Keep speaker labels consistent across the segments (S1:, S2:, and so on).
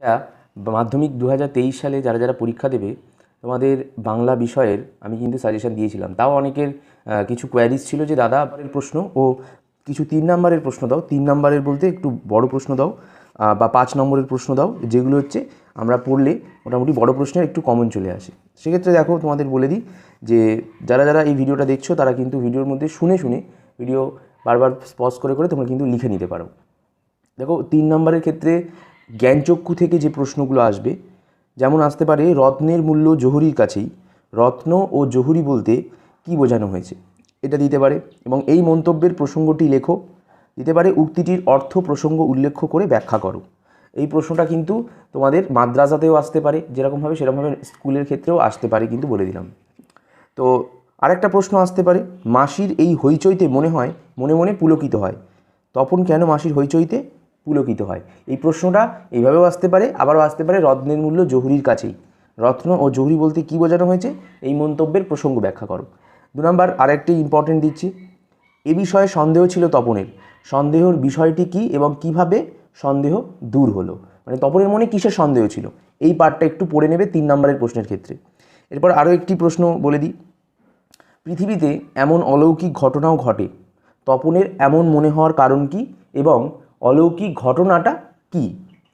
S1: এটা মাধ্যমিক 2023 সালে যারা যারা পরীক্ষা দেবে তোমাদের বাংলা বিষয়ের আমি কিন্তু সাজেশন দিয়েছিলাম। তাও অনেকের কিছু কোয়ারিজ ছিল যে দাদা এর প্রশ্ন ও কিছু 3 নম্বরের প্রশ্ন দাও, 3 নম্বরের বলতে একটু বড় প্রশ্ন দাও বা 5 নম্বরের প্রশ্ন দাও, যেগুলো হচ্ছে আমরা পড়লে মোটামুটি বড় প্রশ্নের একটু কমন চলে আসে। সেক্ষেত্রে দেখো তোমাদের বলে দিই যে যারা যারা এই ভিডিওটা দেখছো তারা কিন্তু ভিডিওর মধ্যে শুনে শুনে ভিডিও বারবার পজ করে করে তোমরা কিন্তু লিখে নিতে পারো। দেখো 3 নম্বরের ক্ষেত্রে জ্ঞানচক্ষু থেকে যে প্রশ্নগুলো আসবে, যেমন আসতে পারে রত্নের মূল্য জহুরির কাছেই, রত্ন ও জহুরি বলতে কি বোঝানো হয়েছে, এটা দিতে পারে। এবং এই মন্তব্যের প্রসঙ্গটি লেখো, দিতে পারে উক্তিটির অর্থ প্রসঙ্গ উল্লেখ করে ব্যাখ্যা করো। এই প্রশ্নটা কিন্তু তোমাদের মাদ্রাসাতেও আসতে পারে, যেরকমভাবে সেরকমভাবে স্কুলের ক্ষেত্রেও আসতে পারে, কিন্তু বলে দিলাম। তো আরেকটা প্রশ্ন আসতে পারে, মাসির এই হইচইতে মনে হয় মনে মনে পুলকিত হয়, তপন কেন মাসির হইচইতে পুলকিত হয়। এই প্রশ্নটা এইভাবেও আসতে পারে, আবারও আসতে পারে রত্নের মূল্য জহুরির কাছেই, রত্ন ও জহুরি বলতে কী বোঝানো হয়েছে, এই মন্তব্যের প্রসঙ্গ ব্যাখ্যা করো। 2 নম্বর আরেকটি ইম্পর্টেন্ট দিচ্ছি, এ বিষয়ে সন্দেহ ছিল তপনের, সন্দেহর বিষয়টি কী এবং কিভাবে সন্দেহ দূর হলো, মানে তপনের মনে কিসের সন্দেহ ছিল, এই পার্টটা একটু পড়ে নেবে 3 নম্বরের প্রশ্নের ক্ষেত্রে। এরপর আরও একটি প্রশ্ন বলে দিই, পৃথিবীতে এমন অলৌকিক ঘটনাও ঘটে, তপনের এমন মনে হওয়ার কারণ কি এবং অলৌকিক ঘটনাটা কি,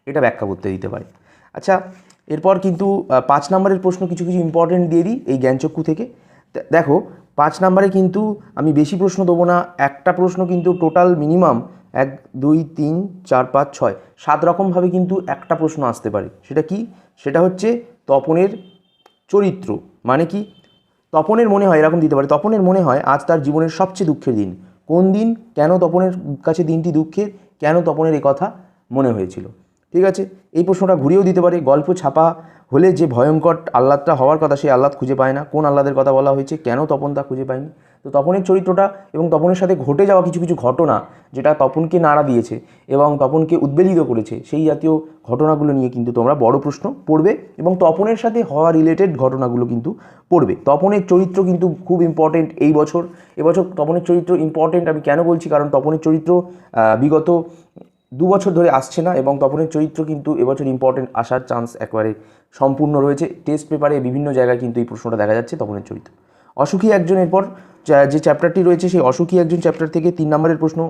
S1: এটা ব্যাখ্যা করতে দিতে পারে। আচ্ছা, এরপর কিন্তু 5 নম্বরের প্রশ্ন কিছু কিছু ইম্পর্টেন্ট দিয়ে দিই এই জ্ঞানচক্ষু থেকে। দেখো 5 নম্বরে কিন্তু আমি বেশি প্রশ্ন দেবো না, একটা প্রশ্ন কিন্তু টোটাল মিনিমাম 1 2 3 4 5 6 7 রকমভাবে কিন্তু একটা প্রশ্ন আসতে পারে। সেটা কি, সেটা হচ্ছে তপনের চরিত্র, মানে কি তপনের মনে হয়, এরকম দিতে পারে, তপনের মনে হয় আজ তার জীবনের সবচেয়ে দুঃখের দিন, কোন দিন, কেন তপনের কাছে দিনটি দুঃখের, কেন তপনের এই কথা মনে হয়েছিল। ঠিক আছে, এই প্রশ্নটা ঘুরিয়েও দিতে পারে, গল্প ছাপা হলে যে ভয়ঙ্কর আহ্লাদটা হওয়ার কথা সেই আহ্লাদ খুঁজে পায় না, কোন আহ্লাদের কথা বলা হয়েছে, কেন তপন তা খুঁজে পায়নি। তো তপনের চরিত্রটা এবং তপনের সাথে ঘটে যাওয়া কিছু কিছু ঘটনা যেটা তপনকে নাড়া দিয়েছে এবং তপনকে উদ্বেলিত করেছে, সেই জাতীয় ঘটনাগুলো নিয়ে কিন্তু তোমরা বড় প্রশ্ন পড়বে এবং তপনের সাথে হওয়া রিলেটেড ঘটনাগুলো কিন্তু পড়বে। তপনের চরিত্র কিন্তু খুব ইম্পর্টেন্ট এবছর তপনের চরিত্র ইম্পর্টেন্ট। আমি কেন বলছি, কারণ তপনের চরিত্র বিগত 2 বছর ধরে আসছে না এবং তপনের চরিত্র কিন্তু এবছর ইম্পর্টেন্ট আসার চান্স একেবারে সম্পূর্ণ রয়েছে। টেস্ট পেপারে বিভিন্ন জায়গায় কিন্তু এই প্রশ্নটা দেখা যাচ্ছে, তপনের চরিত্র। অসুখী একজন, এরপর যে চ্যাপ্টারটি রয়েছে সেই অসুখী একজন চ্যাপ্টার থেকে 3 নম্বরের প্রশ্ন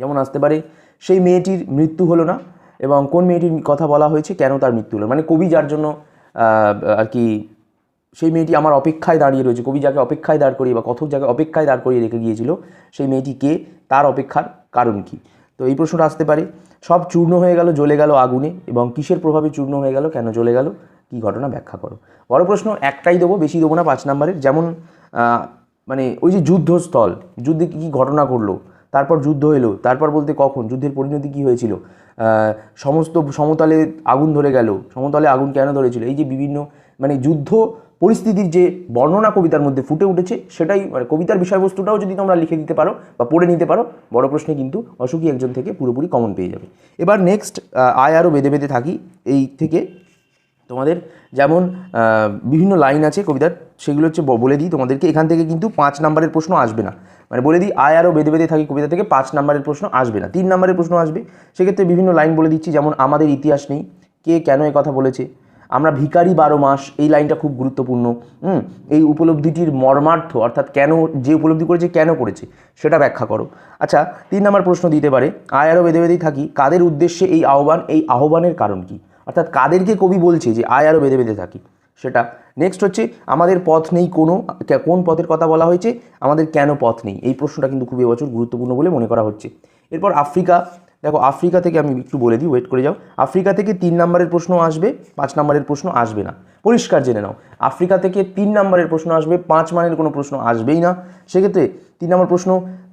S1: যেমন আসতে পারে, সেই মেয়েটির মৃত্যু হলো না এবং কোন মেয়েটির কথা বলা হয়েছে, কেন তার মৃত্যু হলো, মানে কবি যার জন্য আর কি সেই মেয়েটি আমার অপেক্ষায় দাঁড়িয়ে রয়েছে, কবি যাকে অপেক্ষায় দাঁড় করিয়ে বা কথক যাকে অপেক্ষায় দাঁড় করিয়ে রেখে গিয়েছিল, সেই মেয়েটি কে, তার অপেক্ষার কারণ কি। তো এই প্রশ্নটা আসতে পারে, সব চূর্ণ হয়ে গেল, জ্বলে গেল আগুনে, এবং কিসের প্রভাবে চূর্ণ হয়ে গেল, কেন জ্বলে গেল, কি ঘটনা ব্যাখ্যা করো। বড় প্রশ্ন একটাই দেবো, বেশি দেবো না, 5 নম্বরের। যেমন মানে ওই যে যুদ্ধস্থল, যুদ্ধে কী কী ঘটনা ঘটলো, তারপর যুদ্ধ এলো, তারপর বলতে কখন, যুদ্ধের পরিণতি কী হয়েছিল, সমস্ত সমতলে আগুন ধরে গেল, সমতলে আগুন কেন ধরেছিল, এই যে বিভিন্ন মানে যুদ্ধ পরিস্থিতির যে বর্ণনা কবিতার মধ্যে ফুটে উঠেছে, সেটাই মানে কবিতার বিষয়বস্তুটাও যদি তোমরা লিখে দিতে পারো বা পড়ে নিতে পারো, বড় প্রশ্নে কিন্তু অসুখী একজন থেকে পুরোপুরি কমন পেয়ে যাবে। এবার নেক্সট আয় আরও বেঁধে বেঁধে থাকি, এই থেকে তোমাদের যেমন বিভিন্ন লাইন আছে কবিতার, সেগুলো হচ্ছে বলে দিই তোমাদেরকে। এখান থেকে কিন্তু 5 নম্বরের প্রশ্ন আসবে না, মানে বলে দিই আয় আরও বেঁধে বেঁধে থাকি কবিতা থেকে 5 নম্বরের প্রশ্ন আসবে না, 3 নম্বরের প্রশ্ন আসবে। সেক্ষেত্রে বিভিন্ন লাইন বলে দিচ্ছি, যেমন আমাদের ইতিহাস নেই, কে কেন এ কথা বলেছে, আমরা ভিখারি 12 মাস, এই লাইনটা খুব গুরুত্বপূর্ণ। এই উপলব্ধিটির মর্মার্থ, অর্থাৎ কেন যে উপলব্ধি করেছে কেন করেছে সেটা ব্যাখ্যা করো। আচ্ছা, 3 নম্বর প্রশ্ন দিতে পারে, আয় আরও বেঁধে বেঁধেই থাকি, কাদের উদ্দেশ্যে এই আহ্বান, এই আহ্বানের কারণ কি, অর্থাৎ কাদেরকে কবি বলছে যে আয় আরও বেঁধে বেঁধে থাকি সেটা। নেক্সট হচ্ছে আমাদের পথ নেই, কোন পথের কথা বলা হয়েছে, আমাদের কেন পথ নেই, এই প্রশ্নটা কিন্তু খুব এবছর গুরুত্বপূর্ণ বলে মনে করা হচ্ছে। এরপর আফ্রিকা, দেখো আফ্রিকা থেকে আমি একটু বলে দিই, ওয়েট করে যাও। আফ্রিকা থেকে 3 নম্বরের প্রশ্ন আসবে, 5 নম্বরের প্রশ্ন আসবে না, পরিষ্কার জেনে নাও। আফ্রিকা থেকে 3 নম্বরের প্রশ্ন আসবে, 5 মানের কোনো প্রশ্ন আসবেই না। সেক্ষেত্রে 3 নম্বর প্রশ্ন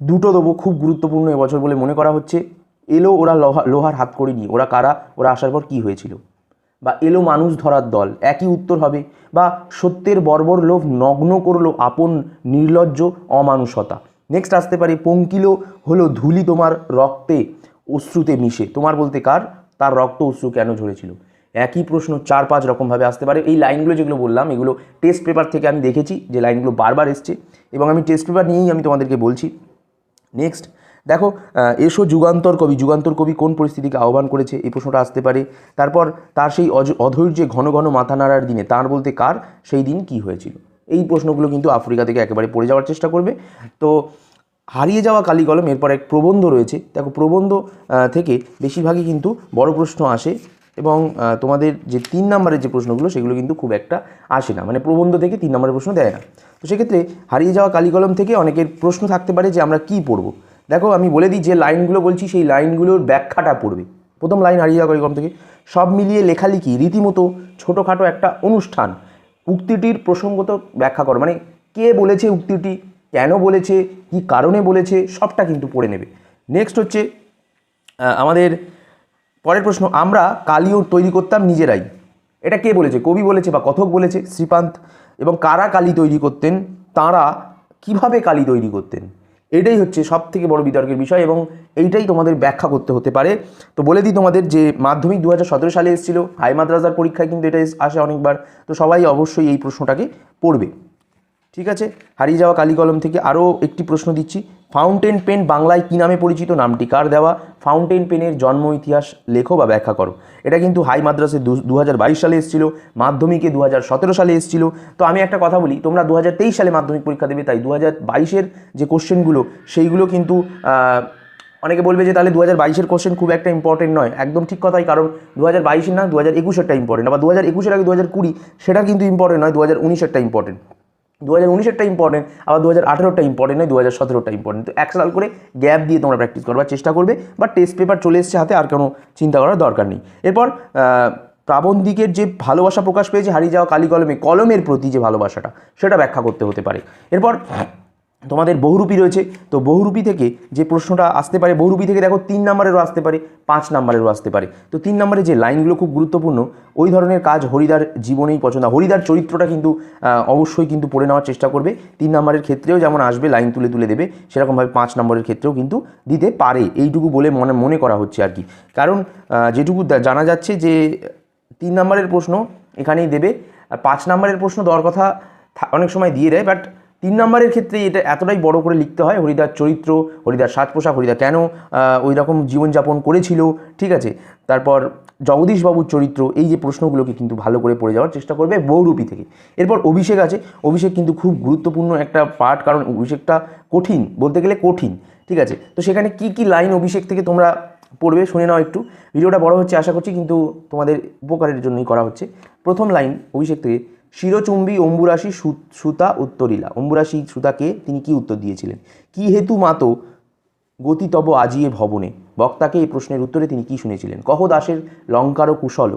S1: দুটো দেবো, খুব গুরুত্বপূর্ণ এবছর বলে মনে করা হচ্ছে। এলো ওরা লোহার হাত করি নিয়ে, ওরা কারা, ওরা আসার পর কী হয়েছিল, বা এলো মানুষ ধরার দল, একই উত্তর হবে। বা সত্যের বর্বর লোভ নগ্ন করলো আপন নির্লজ্জ অমানুষতা। নেক্সট আসতে পারে পঙ্কিল হলো ধুলি তোমার রক্তে অশ্রুতে মিশে, তোমার বলতে কার, তার রক্ত অশ্রু কেন ঝরেছিল। একই প্রশ্ন 4-5 রকমভাবে আসতে পারে। এই লাইনগুলো যেগুলো বললাম এগুলো টেস্ট পেপার থেকে আমি দেখেছি যে লাইনগুলো বারবার এসছে এবং আমি টেস্ট পেপার নিয়েই আমি তোমাদেরকে বলছি। নেক্সট দেখো, এসো যুগান্তর কবি, যুগান্তর কবি কোন পরিস্থিতিকে আহ্বান করেছে, এই প্রশ্নটা আসতে পারে। তারপর তার সেই অধৈর্যে ঘন ঘন মাথা নাড়ার দিনে তার বলতে কার, সেই দিন কি হয়েছিল। এই প্রশ্নগুলো কিন্তু আফ্রিকা থেকে একেবারে পড়ে যাওয়ার চেষ্টা করবে। তো হারিয়ে যাওয়া কালি কলম, এরপর এক প্রবন্ধ রয়েছে। দেখো, প্রবন্ধ থেকে বেশিরভাগই কিন্তু বড় প্রশ্ন আসে, এবং তোমাদের যে 3 নম্বরের যে প্রশ্নগুলো সেগুলো কিন্তু খুব একটা আসে না, মানে প্রবন্ধ থেকে 3 নম্বরের প্রশ্ন দেয় না। তো সেক্ষেত্রে হারিয়ে যাওয়া কালি কলম থেকে অনেকের প্রশ্ন থাকতে পারে যে আমরা কী পড়বো। দেখো, আমি বলে দিই, যে লাইনগুলো বলছি সেই লাইনগুলোর ব্যাখ্যাটা পড়বে। প্রথম লাইন হারিয়ে যাওয়া কালি কলম থেকে, সব মিলিয়ে লেখালেখি রীতিমতো ছোটোখাটো একটা অনুষ্ঠান, উক্তিটির প্রসঙ্গত ব্যাখ্যা করো, মানে কে বলেছে উক্তিটি, কেন বলেছে, কি কারণে বলেছে, সবটা কিন্তু পড়ে নেবে। নেক্সট হচ্ছে আমাদের পরের প্রশ্ন, আমরা কালিও তৈরি করতাম নিজেরাই। এটা কে বলেছে, কবি বলেছে বা কথক বলেছে, শ্রীপান্ত। এবং কারা কালি তৈরি করতেন, তাঁরা কিভাবে কালি তৈরি করতেন, এটাই হচ্ছে সব থেকে বড় বিতর্কের বিষয়, এবং এইটাই তোমাদের ব্যাখ্যা করতে হতে পারে। তো বলে দিই তোমাদের, যে মাধ্যমিক 2017 সালে এসেছিল, হাই মাদ্রাসার পরীক্ষায় কিন্তু এটা আসে অনেকবার। তো সবাই অবশ্যই এই প্রশ্নটাকে পড়বে। ঠিক আছে, হারিয়ে যাওয়া কালি কলম থেকে আরও একটি প্রশ্ন দিচ্ছি, ফাউন্টেন পেন বাংলায় কী নামে পরিচিত, নামটি কার দেওয়া, ফাউন্টেন পেনের জন্ম ইতিহাস লেখো বা ব্যাখ্যা করো। এটা কিন্তু হাই মাদ্রাসে 2022 সালে এসেছিল, মাধ্যমিকে 2017 সালে এসেছিল। তো আমি একটা কথা বলি, তোমরা 2023 সালে মাধ্যমিক পরীক্ষা দেবে, তাই 2022-এর যে কোশ্চেনগুলো সেইগুলো কিন্তু অনেকে বলবে যে তাহলে 2022-এর কোশ্চেন খুব একটা ইম্পর্টেন্ট নয়। একদম ঠিক কথাই, কারণ 2022-এর না 2021-এরটা ইম্পর্টেন্ট, আবার 2021-এর আগে 2020 সেটা কিন্তু ইম্পর্টেন্ট নয়, 2019-এরটা ইম্পর্টেন্ট। 2019-এরটা ইম্পর্টেন্ট, আবার 2018-টা ইম্পর্টেন্ট নয়, 2017-টা ইম্পর্টেন্ট। তো 1 সাল করে গ্যাপ দিয়ে তোমরা প্র্যাকটিস করবার চেষ্টা করবে, বা টেস্ট পেপার চলে এসছে হাতে, আর কোনো চিন্তা করার দরকার নেই। এরপর প্রাবন্ধিকের যে ভালোবাসা প্রকাশ পেয়েছে হারিয়ে যাওয়া কালি কলমে, কলমের প্রতি যে ভালোবাসাটা, সেটা ব্যাখ্যা করতে হতে পারে। এরপর তোমাদের বহুরূপী রয়েছে। তো বহুরূপী থেকে যে প্রশ্নটা আসতে পারে, বহুরূপী থেকে দেখো 3 নম্বরেরও আসতে পারে, 5 নম্বরেরও আসতে পারে। তো 3 নম্বরে যে লাইনগুলো খুব গুরুত্বপূর্ণ, ওই ধরনের কাজ হরিদার জীবনেই পছন্দ। হরিদার চরিত্রটা কিন্তু অবশ্যই কিন্তু পড়ে নেওয়ার চেষ্টা করবে। 3 নম্বরের ক্ষেত্রেও যেমন আসবে, লাইন তুলে তুলে দেবে, সেরকমভাবে 5 নম্বরের ক্ষেত্রেও কিন্তু দিতে পারে, এইটুকু বলে মনে করা হচ্ছে আর কি। কারণ যেটুকু জানা যাচ্ছে যে 3 নম্বরের প্রশ্ন এখানেই দেবে, আর 5 নম্বরের প্রশ্ন দেওয়ার কথা অনেক সময় দিয়ে দেয়, বাট 3 নম্বরের ক্ষেত্রে এটা এতটাই বড় করে লিখতে হয়, হরিদার চরিত্র, হরিদার সাজ পোশাক, হরিদা কেন ওই রকম জীবনযাপন করেছিল, ঠিক আছে। তারপর জগদীশবাবুর চরিত্র, এই যে প্রশ্নগুলোকে কিন্তু ভালো করে পড়ে যাওয়ার চেষ্টা করবে বহুরূপী থেকে। এরপর অভিষেক আছে, অভিষেক কিন্তু খুব গুরুত্বপূর্ণ একটা পার্ট, কারণ অভিষেকটা কঠিন, বলতে গেলে কঠিন, ঠিক আছে। তো সেখানে কি কি লাইন অভিষেক থেকে তোমরা পড়বে শুনে নাও একটু। ভিডিওটা বড় হচ্ছে আশা করছি, কিন্তু তোমাদের উপকারের জন্যই করা হচ্ছে। প্রথম লাইন অভিষেক থেকে, শিরচুম্বী অম্বুরাশি সুতা উত্তরিলা। অম্বুরাশি সুতাকে তিনি কি উত্তর দিয়েছিলেন, কি হেতু মাতো গতি তব আজিয়ে ভবনে। বক্তাকে এই প্রশ্নের উত্তরে তিনি কি শুনেছিলেন। কহ দাসের লঙ্কার ও কুশল,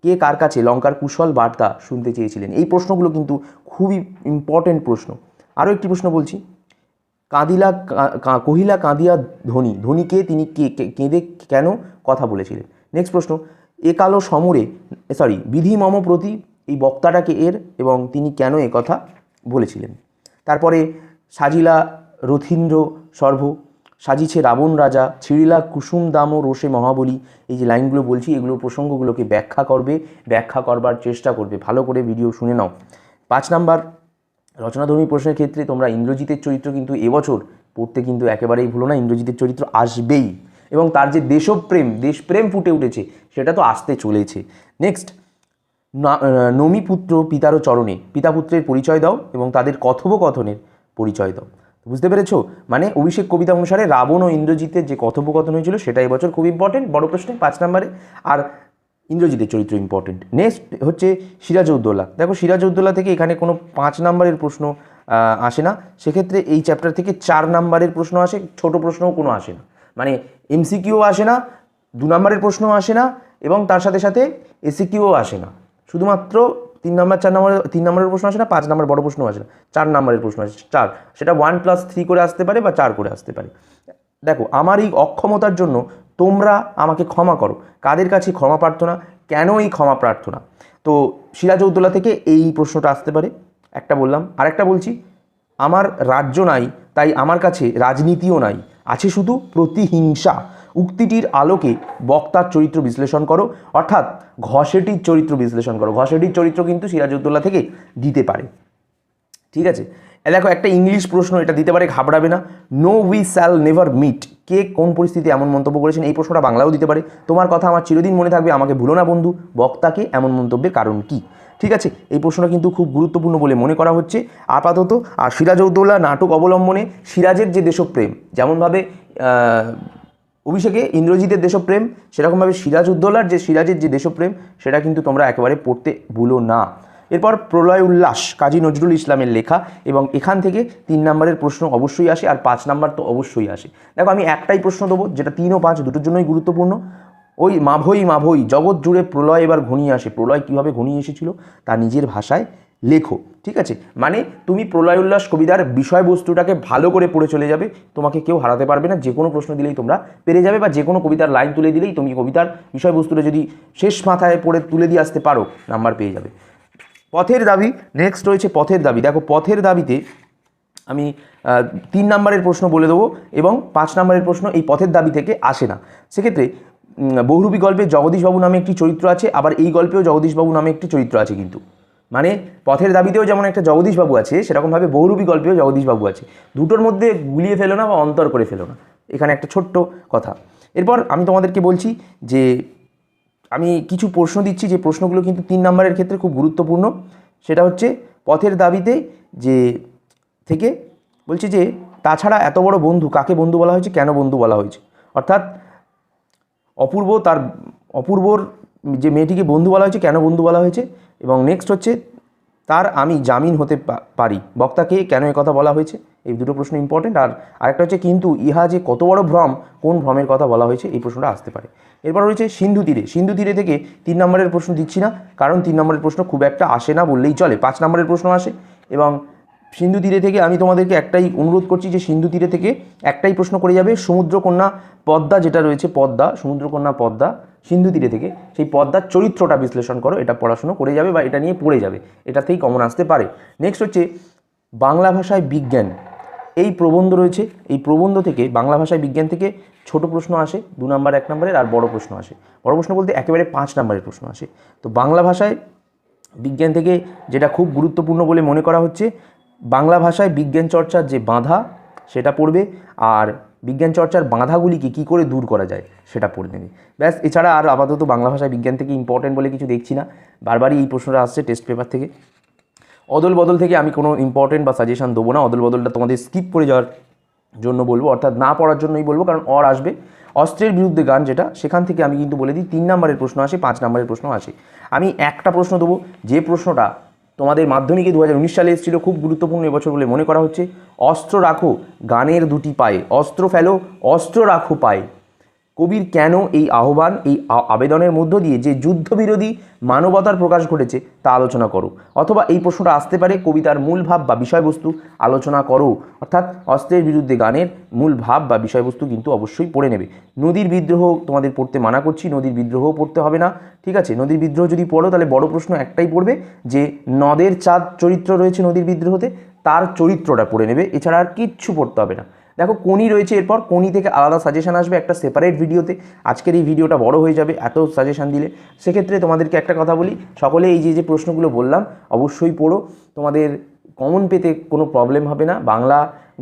S1: কে কার কাছে লঙ্কার কুশল বার্তা শুনতে চেয়েছিলেন। এই প্রশ্নগুলো কিন্তু খুবই ইম্পর্টেন্ট প্রশ্ন। আরও একটি প্রশ্ন বলছি, কাঁদিলা কহিলা কাঁদিয়া ধনী, ধনীকে তিনি কেঁদে কেন কথা বলেছিলেন। নেক্সট প্রশ্ন, এ কালো সমরে বিধি মম প্রতি, এই বক্তাটাকে এর, এবং তিনি কেন এ কথা বলেছিলেন। তারপরে সাজিলা রথীন্দ্র সর্ব, সাজিছে রাবণ রাজা, ছিঁড়িলা কুসুম দাম ও রোষে মহাবলী। এই যে লাইনগুলো বলছি, এগুলোর প্রসঙ্গগুলোকে ব্যাখ্যা করবে, ব্যাখ্যা করবার চেষ্টা করবে, ভালো করে ভিডিও শুনে নাও। 5 নাম্বার রচনাধর্মী প্রশ্নের ক্ষেত্রে তোমরা ইন্দ্রজিতের চরিত্র কিন্তু এবছর পড়তে কিন্তু একেবারেই ভুলো না, ইন্দ্রজিতের চরিত্র আসবেই, এবং তার যে দেশপ্রেম ফুটে উঠেছে সেটা তো আসতে চলেছে। নেক্সট, নমি পুত্র পিতারও চরণে, পিতা পুত্রের পরিচয় দাও এবং তাদের কথোপকথনের পরিচয় দাও। বুঝতে পেরেছো, মানে অভিষেক কবিতা অনুসারে রাবণ ও ইন্দ্রজিতের যে কথোপকথন হয়েছিল সেটা এবছর খুব ইম্পর্টেন্ট, বড় প্রশ্নে 5 নম্বরে। আর ইন্দ্রজিতের চরিত্র ইম্পর্টেন্ট। নেক্সট হচ্ছে সিরাজউদ্দৌলা। দেখো, সিরাজউদ্দৌলা থেকে এখানে কোনো 5 নম্বরের প্রশ্ন আসে না, সেক্ষেত্রে এই চ্যাপ্টার থেকে 4 নম্বরের প্রশ্ন আসে, ছোট প্রশ্নও কোনো আসে না, মানে এমসিকিউ আসে না, 2 নম্বরের প্রশ্নও আসে না, এবং তার সাথে সাথে এসিকিউও আসে না। শুধুমাত্র 3 নম্বর 4 নম্বরের 3 নম্বরের প্রশ্ন আসে না, 5 নম্বর বড় প্রশ্ন আসে না, 4 নম্বরের প্রশ্ন আসে, 4, সেটা 1+3 করে আসতে পারে বা 4 করে আসতে পারে। দেখো, আমার এই অক্ষমতার জন্য তোমরা আমাকে ক্ষমা করো, কাদের কাছে ক্ষমা প্রার্থনা, কেন এই ক্ষমা প্রার্থনা। তো সিরাজউদ্দৌলা থেকে এই প্রশ্নটা আসতে পারে, একটা বললাম। আরেকটা বলছি, আমার রাজ্য নাই তাই আমার কাছে রাজনীতিও নাই, আছে শুধু প্রতিহিংসা। উক্তিটির আলোকে বক্তার চরিত্র বিশ্লেষণ করো, অর্থাৎ ঘসেটির চরিত্র বিশ্লেষণ করো। ঘসেটির চরিত্র কিন্তু সিরাজউদ্দৌলা থেকে দিতে পারে, ঠিক আছে। দেখো একটা ইংলিশ প্রশ্ন, এটা দিতে পারে, ঘাবড়াবে না। No we shall never meet, কে কোন পরিস্থিতি এমন মন্তব্য করেছেন? এই প্রশ্নটা বাংলাও দিতে পারে। তোমার কথা আমার চিরদিন মনে থাকবে, আমাকে ভুলো না বন্ধু, বক্তাকে এমন মন্তব্যের কারণ কি? ঠিক আছে, এই প্রশ্নটা কিন্তু খুব গুরুত্বপূর্ণ বলে মনে করা হচ্ছে আপাতত। আর সিরাজউদ্দৌলা নাটক অবলম্বনে সিরাজের যে দেশপ্রেম, যেমনভাবে অভিষেকে ইন্দ্রজিতের দেশপ্রেম, সেরকমভাবে সিরাজউদ্দৌলার সিরাজের যে দেশপ্রেম, সেটা কিন্তু তোমরা একেবারে পড়তে ভুলো না। এরপর প্রলয় উল্লাস কাজী নজরুল ইসলামের লেখা, এবং এখান থেকে 3 নম্বরের প্রশ্ন অবশ্যই আসে, আর 5 নম্বর তো অবশ্যই আসে। দেখো আমি একটাই প্রশ্ন দেবো, যেটা 3 ও 5 দুটোর জন্যই গুরুত্বপূর্ণ। ওই মাভৈ মাভৈ জগৎ জুড়ে প্রলয় এবার ঘনিয়ে আসে, প্রলয় কীভাবে ঘনিয়ে এসেছিল তা নিজের ভাষায় লেখো। ঠিক আছে, মানে তুমি প্রলয় উল্লাস কবিতার বিষয়বস্তুটাকে ভালো করে পড়ে চলে যাবে, তোমাকে কেউ হারাতে পারবে না। যে কোনো প্রশ্ন দিলেই তোমরা পেরে যাবে, বা যে কোনো কবিতার লাইন তুলে দিলেই তুমি কবিতার বিষয়বস্তুটা যদি শেষ মাথায় পড়ে তুলে দিয়ে আসতে পারো, নাম্বার পেয়ে যাবে। পথের দাবি, নেক্সট রয়েছে পথের দাবি। দেখো পথের দাবিতে আমি 3 নম্বরের প্রশ্ন বলে দেবো, এবং 5 নম্বরের প্রশ্ন এই পথের দাবি থেকে আসে না। সেক্ষেত্রে বহুরূপী গল্পে জগদীশবাবু নামে একটি চরিত্র আছে, আবার এই গল্পেও জগদীশবাবু নামে একটি চরিত্র আছে। কিন্তু মানে পথের দাবিতেও যেমন একটা জগদীশবাবু আছে, সেরকমভাবে বহুরূপী গল্পেও জগদীশবাবু আছে। দুটোর মধ্যে গুলিয়ে ফেলো না বা অন্তর করে ফেলো না, এখানে একটা ছোট্ট কথা। এরপর আমি তোমাদেরকে বলছি যে আমি কিছু প্রশ্ন দিচ্ছি, যে প্রশ্নগুলো কিন্তু 3 নম্বরের ক্ষেত্রে খুব গুরুত্বপূর্ণ। সেটা হচ্ছে পথের দাবিতে যে থেকে বলছে যে তাছাড়া এত বড় বন্ধু কাকে বন্ধু বলা হয়েছে, কেন বন্ধু বলা হয়েছে? অর্থাৎ অপূর্বর যে মেয়েটিকে বন্ধু বলা হয়েছে, কেন বন্ধু বলা হয়েছে? এবং নেক্সট হচ্ছে তার আমি জামিন হতে পারি, বক্তাকে কেন কথা বলা হয়েছে? এই দুটো প্রশ্ন ইম্পর্টেন্ট। আর আরেকটা হচ্ছে কিন্তু ইহা যে কত বড় ভ্রম, কোন ভ্রমের কথা বলা হয়েছে? এই প্রশ্নটা আসতে পারে। এরপর রয়েছে সিন্ধু তীরে। সিন্ধু তীরে থেকে 3 নম্বরের প্রশ্ন দিচ্ছি না, কারণ 3 নম্বরের প্রশ্ন খুব একটা আসে না বললেই চলে, 5 নম্বরের প্রশ্ন আসে। এবং সিন্ধু তীরে থেকে আমি তোমাদেরকে একটাই অনুরোধ করছি, যে সিন্ধু তীরে থেকে একটাই প্রশ্ন করে যাবে, সমুদ্রকন্যা পদ্মা যেটা রয়েছে, পদ্মা, সমুদ্রকন্যা পদ্মা, সিন্ধু তীরে থেকে সেই পদ্মার চরিত্রটা বিশ্লেষণ করো, এটা পড়াশুনো করে যাবে বা এটা নিয়ে পড়ে যাবে, এটাতেই কমন আসতে পারে। নেক্সট হচ্ছে বাংলা ভাষায় বিজ্ঞান, এই প্রবন্ধ রয়েছে, এই প্রবন্ধ থেকে বাংলা ভাষায় বিজ্ঞান থেকে ছোট প্রশ্ন আসে 2 নম্বর 1 নম্বরের, আর বড় প্রশ্ন আসে। বড় প্রশ্ন বলতে একেবারে 5 নম্বরের প্রশ্ন আসে। তো বাংলা ভাষায় বিজ্ঞান থেকে যেটা খুব গুরুত্বপূর্ণ বলে মনে করা হচ্ছে, বাংলা ভাষায় বিজ্ঞান চর্চার যে বাধা সেটা পড়বে, আর বিজ্ঞান চর্চার বাধাগুলিকে কী করে দূর করা যায় সেটা পড়ে নেবে, ব্যাস। এছাড়া আর আপাতত বাংলা ভাষায় বিজ্ঞান থেকে ইম্পর্টেন্ট বলে কিছু দেখছি না, বারবারই এই প্রশ্নটা আসছে টেস্ট পেপার থেকে। অদল বদল থেকে আমি কোনো ইম্পর্টেন্ট বা সাজেশন দেবো না, অদল বদলটা তোমাদের স্কিপ করে যাওয়ার জন্য বলবো, অর্থাৎ না পড়ার জন্যই বলবো, কারণ আসবে। অস্ত্রের বিরুদ্ধে গান যেটা, সেখান থেকে আমি কিন্তু বলে দিই 3 নম্বরের প্রশ্ন আসে, 5 নম্বরের প্রশ্ন আসে। আমি একটা প্রশ্ন দেবো, যে প্রশ্নটা তোমাদের মাধ্যমিকে 2019 সালে এসেছিল, খুব গুরুত্বপূর্ণ এবছর বলে মনে করা হচ্ছে। অস্ত্র রাখো গানের দুটি পায়ে, অস্ত্র ফেলো অস্ত্র রাখো পায়ে, কবির কেন এই আহ্বান, এই আবেদনের মধ্য দিয়ে যে যুদ্ধবিরোধী মানবতার প্রকাশ ঘটেছে তা আলোচনা করো। অথবা এই প্রশ্নটা আসতে পারে, কবিতার মূল ভাব বা বিষয়বস্তু আলোচনা করো। অর্থাৎ অস্ত্রের বিরুদ্ধে গানের মূল ভাব বা বিষয়বস্তু কিন্তু অবশ্যই পড়ে নেবে। নদীর বিদ্রোহ তোমাদের পড়তে মানা করছি, নদীর বিদ্রোহও পড়তে হবে না, ঠিক আছে। নদীর বিদ্রোহ যদি পড়ো তাহলে বড় প্রশ্ন একটাই পড়বে, যে নদের চাঁদ চরিত্র রয়েছে নদীর বিদ্রোহতে, তার চরিত্রটা পড়ে নেবে, এছাড়া আর কিচ্ছু পড়তে হবে না। দেখো কোনি রয়েছে, এরপর কোনি থেকে আলাদা সাজেশন আসবে একটা সেপারেট ভিডিওতে। আজকের এই ভিডিওটা বড় হয়ে যাবে এত সাজেশন দিলে। সেক্ষেত্রে তোমাদেরকে একটা কথা বলি, সকলে এই যে প্রশ্নগুলো বললাম অবশ্যই পড়ো, তোমাদের কমন পেতে কোনো প্রবলেম হবে না। বাংলা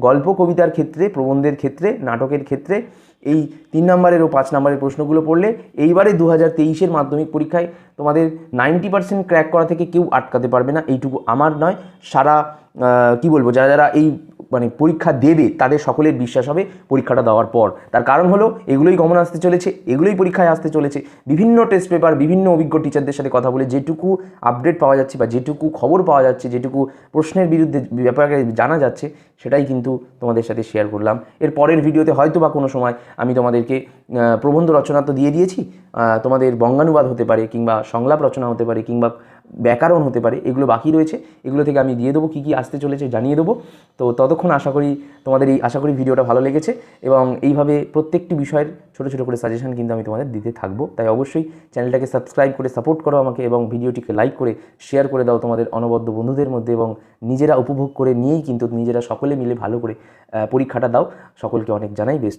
S1: গল্প কবিতার ক্ষেত্রে, প্রবন্ধের ক্ষেত্রে, নাটকের ক্ষেত্রে এই 3 নম্বরের ও 5 নম্বরের প্রশ্নগুলো পড়লে এইবারে 2023-এর মাধ্যমিক পরীক্ষায় তোমাদের 90% ক্র্যাক করা থেকে কেউ আটকাতে পারবে না, এইটুকু আমার নয়, সারা কি বলবো, যারা যারা এই মানে পরীক্ষা দেবে তাদের সকলের বিশ্বাস হবে পরীক্ষাটা দেওয়ার পর। তার কারণ হলো এগুলোই কমন আসতে চলেছে, এগুলোই পরীক্ষায় আসতে চলেছে। বিভিন্ন টেস্ট পেপার, বিভিন্ন অভিজ্ঞ টিচারদের সাথে কথা বলে যেটুকু আপডেট পাওয়া যাচ্ছে বা যেটুকু খবর পাওয়া যাচ্ছে, যেটুকু প্রশ্নের বিরুদ্ধে ব্যাপারে জানা যাচ্ছে, সেটাই কিন্তু তোমাদের সাথে শেয়ার করলাম। এর পরের ভিডিওতে হয়তো বা কোনো সময় আমি তোমাদেরকে প্রবন্ধ রচনা তো দিয়ে দিয়েছি, তোমাদের বঙ্গানুবাদ হতে পারে, কিংবা সংলাপ রচনা হতে পারে, কিংবা ব্যাকরণ হতে পারে, এগুলো বাকি রয়েছে, এগুলো থেকে আমি দিয়ে দেবো, কী কী আসতে চলেছে জানিয়ে দেবো। তো ততক্ষণ আশা করি তোমাদের আশা করি ভিডিওটা ভালো লেগেছে, এবং এইভাবে প্রত্যেকটি বিষয়ের ছোটো ছোটো করে সাজেশন কিন্তু আমি তোমাদের দিতে থাকবো। তাই অবশ্যই চ্যানেলটাকে সাবস্ক্রাইব করে সাপোর্ট করো আমাকে, এবং ভিডিওটিকে লাইক করে শেয়ার করে দাও তোমাদের অনবদ্য বন্ধুদের মধ্যে, এবং নিজেরা উপভোগ করে নিয়েই কিন্তু নিজেরা সকলে মিলে ভালো করে পরীক্ষাটা দাও। সকলকে অনেক জানাই বেস্ট।